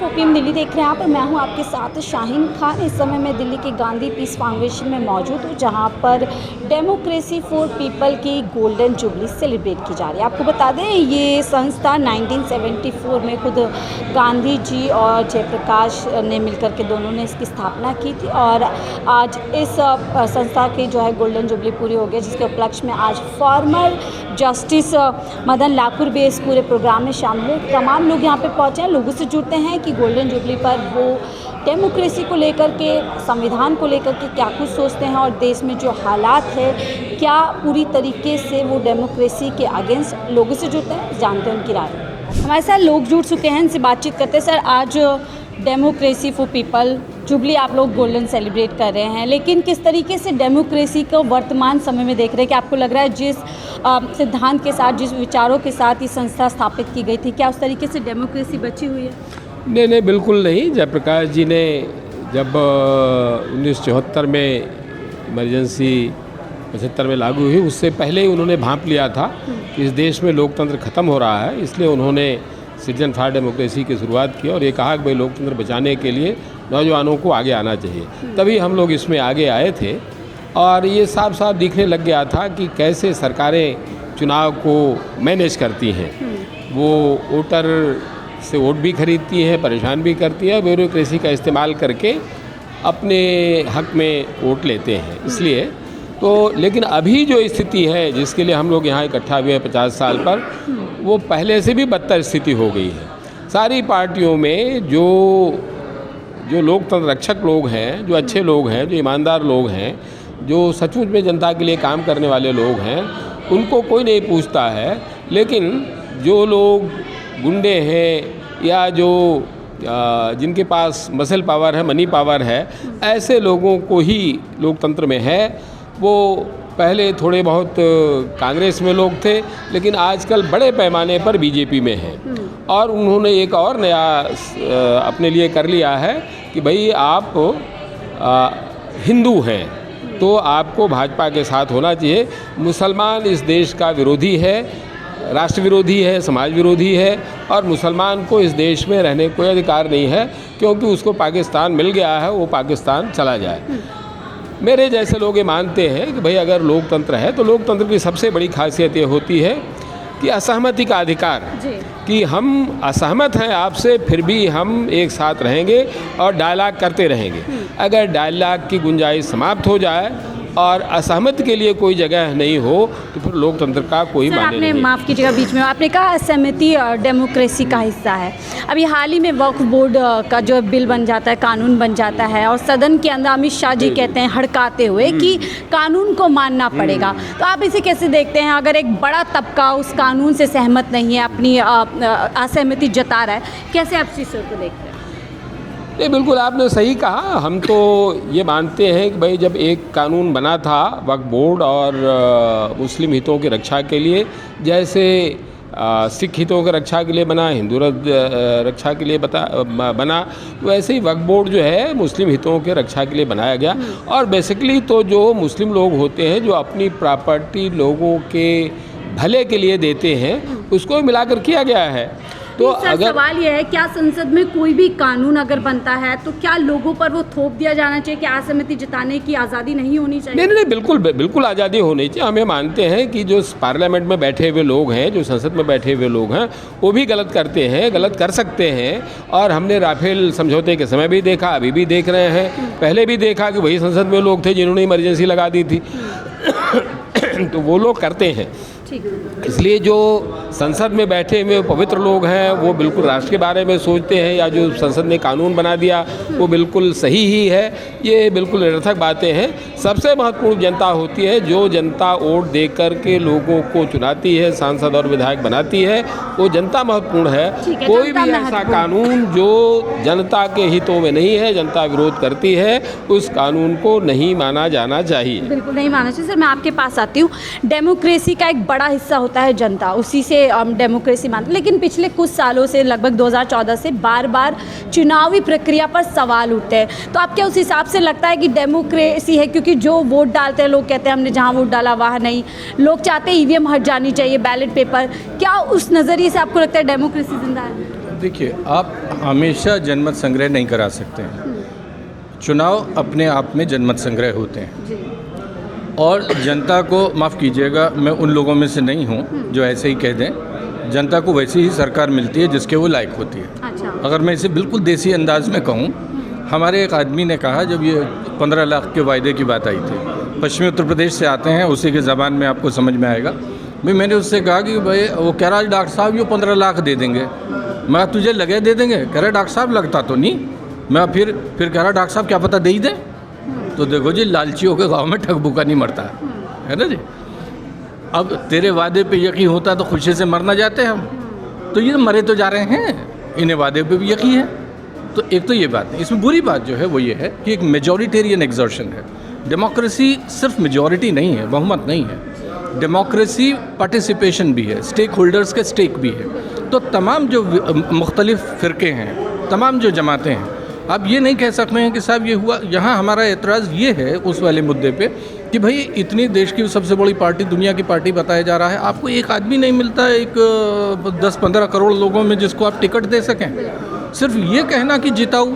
4PM Delhi देख रहे हैं आप और मैं हूं आपके साथ शाहीन खान। इस समय मैं दिल्ली के गांधी पीस फाउंडेशन में मौजूद हूं, जहां पर डेमोक्रेसी फॉर पीपल की गोल्डन जुबली सेलिब्रेट की जा रही है। आपको बता दें, ये संस्था 1974 में खुद गांधी जी और जयप्रकाश ने मिलकर के दोनों ने इसकी स्थापना की थी और आज इस संस्था की जो है गोल्डन जुबली पूरी हो गई, जिसके उपलक्ष्य में आज फॉर्मर जस्टिस मदन लाकुर भी इस पूरे प्रोग्राम में शामिल हुए। तमाम लोग यहाँ पे पहुँचे हैं, लोगों से जुड़ते हैं कि गोल्डन जुबली पर वो डेमोक्रेसी को लेकर के, संविधान को लेकर के क्या कुछ सोचते हैं और देश में जो हालात है क्या पूरी तरीके से वो डेमोक्रेसी के अगेंस्ट लोगों से जुड़ते हैं, जानते हैं उनकी राय। हमारे साथ लोग जुड़ चुके हैं, इनसे बातचीत करते हैं। सर, आज डेमोक्रेसी फॉर पीपल जुबली आप लोग गोल्डन सेलिब्रेट कर रहे हैं, लेकिन किस तरीके से डेमोक्रेसी को वर्तमान समय में देख रहे हैं? कि आपको लग रहा है जिस सिद्धांत के साथ, जिस विचारों के साथ ये संस्था स्थापित की गई थी, क्या उस तरीके से डेमोक्रेसी बची हुई है? नहीं, बिल्कुल नहीं। जयप्रकाश जी ने जब 1974 में इमरजेंसी 75 में लागू हुई, उससे पहले ही उन्होंने भांप लिया था कि इस देश में लोकतंत्र ख़त्म हो रहा है, इसलिए उन्होंने सिटीजन फॉर डेमोक्रेसी की शुरुआत की और ये कहा कि भाई लोकतंत्र बचाने के लिए नौजवानों को आगे आना चाहिए। तभी हम लोग इसमें आगे आए थे और ये साफ साफ दिखने लग गया था कि कैसे सरकारें चुनाव को मैनेज करती हैं। वो वोटर से वोट भी खरीदती हैं, परेशान भी करती हैं, ब्यूरोक्रेसी का इस्तेमाल करके अपने हक में वोट लेते हैं। इसलिए तो लेकिन अभी जो स्थिति है जिसके लिए हम लोग यहाँ इकट्ठा हुए हैं 50 साल पर, वो पहले से भी बदतर स्थिति हो गई है। सारी पार्टियों में जो लोकतंत्र रक्षक लोग हैं, जो अच्छे लोग हैं, जो ईमानदार लोग हैं, जो सचमुच में जनता के लिए काम करने वाले लोग हैं, उनको कोई नहीं पूछता है। लेकिन जो लोग गुंडे हैं या जो जिनके पास मसल पावर है, मनी पावर है, ऐसे लोगों को ही लोकतंत्र में है। वो पहले थोड़े बहुत कांग्रेस में लोग थे, लेकिन आजकल बड़े पैमाने पर बीजेपी में हैं और उन्होंने एक और नया अपने लिए कर लिया है कि भाई आप हिंदू हैं तो आपको भाजपा के साथ होना चाहिए। मुसलमान इस देश का विरोधी है, राष्ट्र विरोधी है, समाज विरोधी है और मुसलमान को इस देश में रहने का कोई अधिकार नहीं है, क्योंकि उसको पाकिस्तान मिल गया है, वो पाकिस्तान चला जाए। मेरे जैसे लोग ये मानते हैं कि भाई अगर लोकतंत्र है तो लोकतंत्र की सबसे बड़ी खासियत ये होती है कि असहमति का अधिकार, कि हम असहमत हैं आपसे, फिर भी हम एक साथ रहेंगे और डायलॉग करते रहेंगे। अगर डायलॉग की गुंजाइश समाप्त हो जाए और असहमति के लिए कोई जगह नहीं हो तो फिर लोकतंत्र का कोई मायने नहीं। आपने माफ़ कीजिएगा बीच में, आपने कहा असहमति डेमोक्रेसी का हिस्सा है। अभी हाल ही में वक्फ बोर्ड का जो बिल बन जाता है, कानून बन जाता है और सदन के अंदर अमित शाह जी कहते हैं हड़काते हुए कि कानून को मानना पड़ेगा। तो आप इसे कैसे देखते हैं? अगर एक बड़ा तबका उस कानून से सहमत नहीं है, अपनी असहमति जता रहा है, कैसे आप इस चीज़ को देखते हैं? नहीं, बिल्कुल आपने सही कहा। हम तो ये मानते हैं कि भाई जब एक कानून बना था वक्फ बोर्ड और मुस्लिम हितों की रक्षा के लिए, जैसे सिख हितों की रक्षा के लिए बना, हिंदू रक्षा के लिए बना, वैसे ही वक्फ बोर्ड जो है मुस्लिम हितों के रक्षा के लिए बनाया गया। और बेसिकली तो जो मुस्लिम लोग होते हैं, जो अपनी प्रॉपर्टी लोगों के भले के लिए देते हैं, उसको मिलाकर किया गया है। तो अगर सवाल यह है, क्या संसद में कोई भी कानून अगर बनता है तो क्या लोगों पर वो थोप दिया जाना चाहिए कि असहमति जताने की आज़ादी नहीं होनी चाहिए? नहीं, बिल्कुल आज़ादी होनी चाहिए। हमें मानते हैं कि जो पार्लियामेंट में बैठे हुए लोग हैं, जो संसद में बैठे हुए लोग हैं, वो भी गलत करते हैं, गलत कर सकते हैं। और हमने राफेल समझौते के समय भी देखा, अभी भी देख रहे हैं, पहले भी देखा कि वही संसद में लोग थे जिन्होंने इमरजेंसी लगा दी थी। तो वो लोग करते हैं। इसलिए जो संसद में बैठे हुए पवित्र लोग हैं वो बिल्कुल राष्ट्र के बारे में सोचते हैं, या जो संसद ने कानून बना दिया वो बिल्कुल सही ही है। ये बिल्कुल निरर्थक बातें हैं। सबसे महत्वपूर्ण जनता होती है, जो जनता वोट दे कर के लोगों को चुनाती है, सांसद और विधायक बनाती है, वो जनता महत्वपूर्ण है। कोई भी ऐसा कानून जो जनता के हितों में नहीं है, जनता विरोध करती है, उस कानून को नहीं माना जाना चाहिए। बिल्कुल नहीं माना चाहिए। सर, मैं आपके पास आती हूँ। डेमोक्रेसी का एक बड़ा हिस्सा होता है जनता, उसी से डेमोक्रेसी मानते हैं। लेकिन पिछले कुछ सालों से, लगभग 2014 से बार बार चुनावी प्रक्रिया पर सवाल उठते हैं। तो आप क्या उस हिसाब से लगता है कि डेमोक्रेसी है? क्योंकि जो वोट डालते हैं लोग कहते हैं हमने जहाँ वोट डाला वहाँ नहीं, लोग चाहते हैं ईवीएम हट जानी चाहिए, बैलेट पेपर। क्या उस नज़रिए से आपको लगता है डेमोक्रेसी जिंदा है? देखिए, आप हमेशा जनमत संग्रह नहीं करा सकते हैं। चुनाव अपने आप में जनमत संग्रह होते हैं जी। और जनता को, माफ़ कीजिएगा, मैं उन लोगों में से नहीं हूँ जो ऐसे ही कह दें। जनता को वैसी ही सरकार मिलती है जिसके वो लायक होती है। अच्छा। अगर मैं इसे बिल्कुल देसी अंदाज में कहूँ, हमारे एक आदमी ने कहा, जब ये 15 लाख के वायदे की बात आई थी, पश्चिमी उत्तर प्रदेश से आते हैं, उसी के ज़बान में आपको समझ में आएगा। भाई मैंने उससे कहा कि भाई, वो कह रहा डॉक्टर साहब ये 15 लाख दे देंगे। मैं तुझे लगे दे देंगे? कह रहा डॉक्टर साहब लगता तो नहीं। मैं फिर कह रहा डॉक्टर साहब क्या पता दे ही दें। तो देखो जी, लालचियों के गांव में ठग भूखा नहीं मरता है ना जी। अब तेरे वादे पे यकीन होता तो खुशी से मरना जाते हम, तो ये मरे तो जा रहे हैं, इन्हें वादे पे भी यकीन है। तो एक तो ये बात है। इसमें बुरी बात जो है वो ये है कि एक मेजॉरिटेरियन एग्जर्शन है। डेमोक्रेसी सिर्फ मेजॉरिटी नहीं है, बहुमत नहीं है। डेमोक्रेसी पार्टिसिपेशन भी है, स्टेक होल्डर्स के स्टेक भी है। तो तमाम जो मुख्तलिफ फ़िरके हैं, तमाम जो जमातें हैं, आप ये नहीं कह सकते हैं कि साहब ये हुआ। यहाँ हमारा एतराज़ ये है उस वाले मुद्दे पे कि भाई इतनी देश की सबसे बड़ी पार्टी, दुनिया की पार्टी बताया जा रहा है, आपको एक आदमी नहीं मिलता एक 10-15 करोड़ लोगों में जिसको आप टिकट दे सकें। सिर्फ ये कहना कि जिताऊ,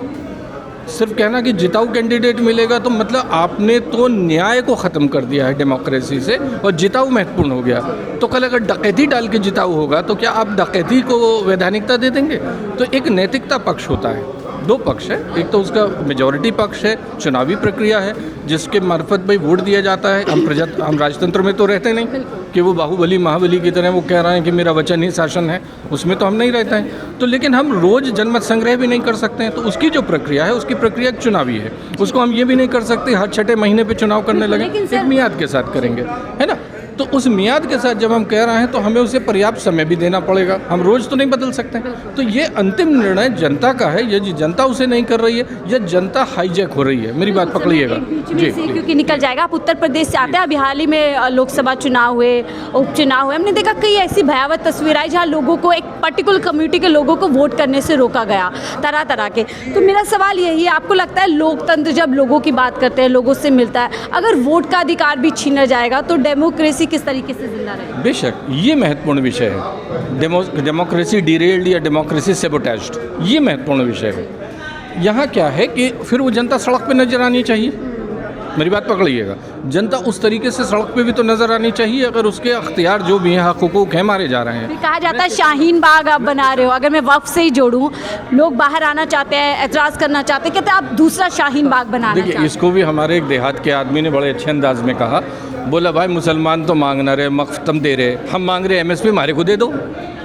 सिर्फ कहना कि जिताऊ कैंडिडेट मिलेगा, तो मतलब आपने तो न्याय को ख़त्म कर दिया है डेमोक्रेसी से, और जिताऊ महत्वपूर्ण हो गया। तो कल अगर डकैती डाल के जिताऊ होगा तो क्या आप डकैती को वैधानिकता दे देंगे? तो एक नैतिकता पक्ष होता है, दो पक्ष है। एक तो उसका मेजॉरिटी पक्ष है, चुनावी प्रक्रिया है जिसके मार्फत भाई वोट दिया जाता है। हम राजतंत्र में तो रहते नहीं कि वो बाहुबली महाबली की तरह वो कह रहे हैं कि मेरा वचन ही शासन है, उसमें तो हम नहीं रहते हैं। तो लेकिन हम रोज़ जनमत संग्रह भी नहीं कर सकते हैं। तो उसकी जो प्रक्रिया है, उसकी प्रक्रिया चुनावी है। उसको हम ये भी नहीं कर सकते हर 6 महीने पे चुनाव करने लगे, एक मियाद के साथ करेंगे, है ना। तो उस मियाद के साथ जब हम कह रहे हैं तो हमें उसे पर्याप्त समय भी देना पड़ेगा। हम रोज़ तो नहीं बदल सकते। तो ये अंतिम निर्णय जनता का है। ये जनता उसे नहीं कर रही है, यह जनता हाईजैक हो रही है। मेरी बात पकड़िएगा जी, क्योंकि निकल जाएगा। आप उत्तर प्रदेश से आते हैं, अभी हाल ही में लोकसभा चुनाव हुए, उपचुनाव हुए। हमने देखा कई ऐसी भयावह तस्वीर आई जहाँ लोगों को, एक पर्टिकुलर कम्युनिटी के लोगों को वोट करने से रोका गया, तरह तरह के। तो मेरा सवाल यही है, आपको लगता है लोकतंत्र जब लोगों की बात करते हैं, लोगों से मिलता है, अगर वोट का अधिकार भी छीना जाएगा तो डेमोक्रेसी किस तरीके से जिंदा रहेगी? बेशक ये महत्वपूर्ण विषय है। डेमोक्रेसी डिरेल्ड या डेमोक्रेसी सेबोटेज्ड, ये महत्वपूर्ण विषय है। यहाँ क्या है कि फिर वो जनता सड़क पे नजर आनी चाहिए। मेरी बात पकड़िएगा, जनता उस तरीके से सड़क पे भी तो नजर आनी चाहिए। अगर उसके अख्तियार जो भी हैं, हक हुकूक हैं, मारे जा रहे हैं। फिर कहा जाता है शाहीन बाग आप बना रहे हो। अगर मैं वक्फ से ही जोड़ूं, लोग बाहर आना चाहते हैं, एतराज़ करना चाहते हैं, कहते हैं आप दूसरा शाहीन बाग बनाना चाहते हैं। देखिए, इसको भी हमारे एक देहात के आदमी ने बड़े अच्छे अंदाज में कहा। बोला भाई मुसलमान तो मांग ना रहे, वक्फ तुम दे रहे, हम मांग रहे MSP, हमारे को दे दो।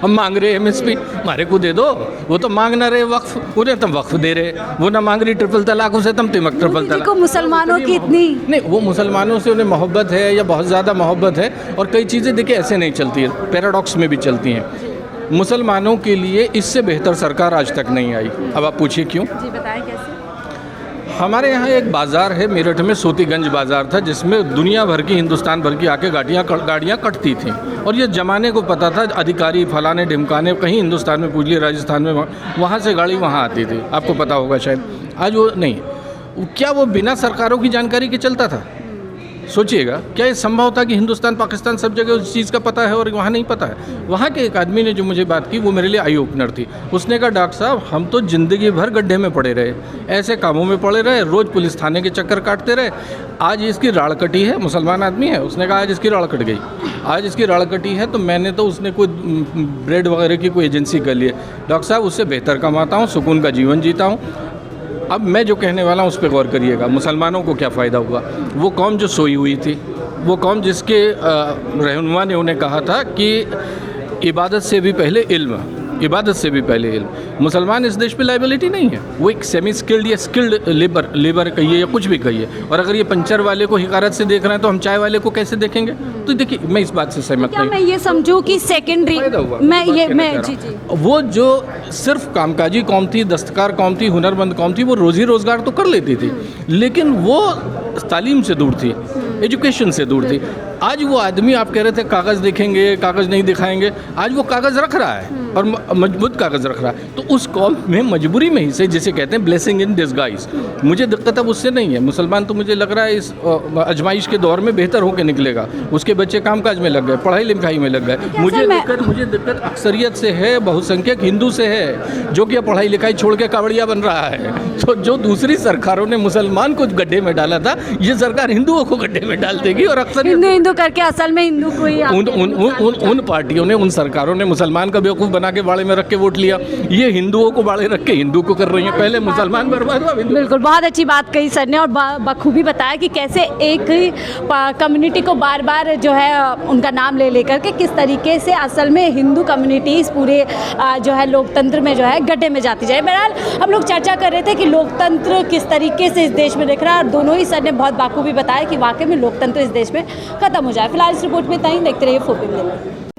हम मांग रहे MSP, हमारे को दे दो। वो तो मांग ना रहे वक्फ, उन्हें तुम वक्फ दे रहे। वो ना मांग रही ट्रिपल तलाक, उसे तुम तिमक ट्रिपल तलाक। को मुसलमानों की इतनी नहीं, वो मुसलमानों से उन्हें मोहब्बत है या बहुत ज़्यादा मोहब्बत है। और कई चीज़ें देखिए ऐसे नहीं चलती है, पैराडॉक्स में भी चलती हैं। मुसलमानों के लिए इससे बेहतर सरकार आज तक नहीं आई। अब आप पूछिए क्यों? जी बताएं कैसे। हमारे यहाँ एक बाज़ार है मेरठ में, सोतीगंज बाज़ार था, जिसमें दुनिया भर की, हिंदुस्तान भर की आके गाड़ियाँ कटती थीं। और ये ज़माने को पता था, अधिकारी फलाने ढिमकाने, कहीं हिंदुस्तान में पूछ लिए, राजस्थान में, वहाँ से गाड़ी वहाँ आती थी। आपको पता होगा शायद। आज वो नहीं। क्या वो बिना सरकारों की जानकारी के चलता था? सोचिएगा, क्या ये संभव था कि हिंदुस्तान पाकिस्तान सब जगह उस चीज़ का पता है और वहाँ नहीं पता है? वहाँ के एक आदमी ने जो मुझे बात की, वो मेरे लिए आई ओपनर थी। उसने कहा डॉक्टर साहब, हम तो ज़िंदगी भर गड्ढे में पड़े रहे, ऐसे कामों में पड़े रहे, रोज़ पुलिस थाने के चक्कर काटते रहे। आज इसकी राड़ कटी है, मुसलमान आदमी है, उसने कहा आज इसकी राड़ कट गई, आज इसकी राड़ कटी है। तो मैंने तो, उसने कोई ब्रेड वगैरह की कोई एजेंसी कर ली है। डॉक्टर साहब, उससे बेहतर कमाता हूँ, सुकून का जीवन जीता हूँ। अब मैं जो कहने वाला हूँ उस पर गौर करिएगा। मुसलमानों को क्या फ़ायदा हुआ? वो कौम जो सोई हुई थी, वो कौम जिसके रहनुमा ने उन्हें कहा था कि इबादत से भी पहले इल्म, इबादत से भी पहले इल्म। मुसलमान इस देश पे लाइबिलिटी नहीं है। वो एक सेमी स्किल्ड या स्किल्ड लेबर कहिए या कुछ भी कहिए। और अगर ये पंचर वाले को हिकारत से देख रहे हैं तो हम चाय वाले को कैसे देखेंगे? तो देखिए, मैं इस बात से सहमत नहीं। मैं ये समझूं कि सेकेंडरी जी वो जो सिर्फ कामकाजी कौम थी, दस्तकार कौम थी, हुनरमंद कौम थी, वो रोज़ी रोज़गार तो कर लेती थी, लेकिन वो तालीम से दूर थी, एजुकेशन से दूर थी। आज वो आदमी, आप कह रहे थे कागज़ देखेंगे, कागज़ नहीं दिखाएंगे, आज वो कागज़ रख रहा है और मजबूत कागज़ रख रहा है। तो उस कौम में मजबूरी में ही से, जिसे कहते हैं ब्लेसिंग इन डिस्गाइज, मुझे दिक्कत अब उससे नहीं है। मुसलमान तो मुझे लग रहा है इस आजमाइश के दौर में बेहतर होकर निकलेगा। उसके बच्चे कामकाज में लग गए, पढ़ाई लिखाई में लग गए। मुझे दिक्कत अक्सरियत से है, बहुसंख्यक हिंदू से है, जो कि अब पढ़ाई लिखाई छोड़ के कावड़िया बन रहा है। तो जो दूसरी सरकारों ने मुसलमान को गड्ढे में डाला था, ये सरकार हिंदुओं को गड्ढे में डाल देगी। और अक्सर हिंदू करके असल में हिंदू को ही उन पार्टियों ने, उन सरकारों ने मुसलमान का बेवकूफ़ बना के बाड़े में रख के वोट लिया। ये हिंदुओं को बाड़े रख के हिंदू को कर रही हैं। पहले मुसलमान बर्बाद हुआ। बिल्कुल, बहुत अच्छी बात कही सर ने और बखूबी बताया कि कैसे एक कम्युनिटी को बार बार जो है उनका नाम ले लेकर के किस तरीके से असल में हिंदू कम्युनिटी इस पूरे जो है लोकतंत्र में जो है गड्ढे में जाती जाए। बहरहाल हम लोग चर्चा कर रहे थे कि लोकतंत्र किस तरीके से इस देश में दिख रहा है और दोनों ही सर ने बहुत बाखूबी बताया कि वाकई में लोकतंत्र इस देश में खत्म हो जाए। फिलहाल इस रिपोर्ट में इतना ही। देखते रहिए 4 पीएम।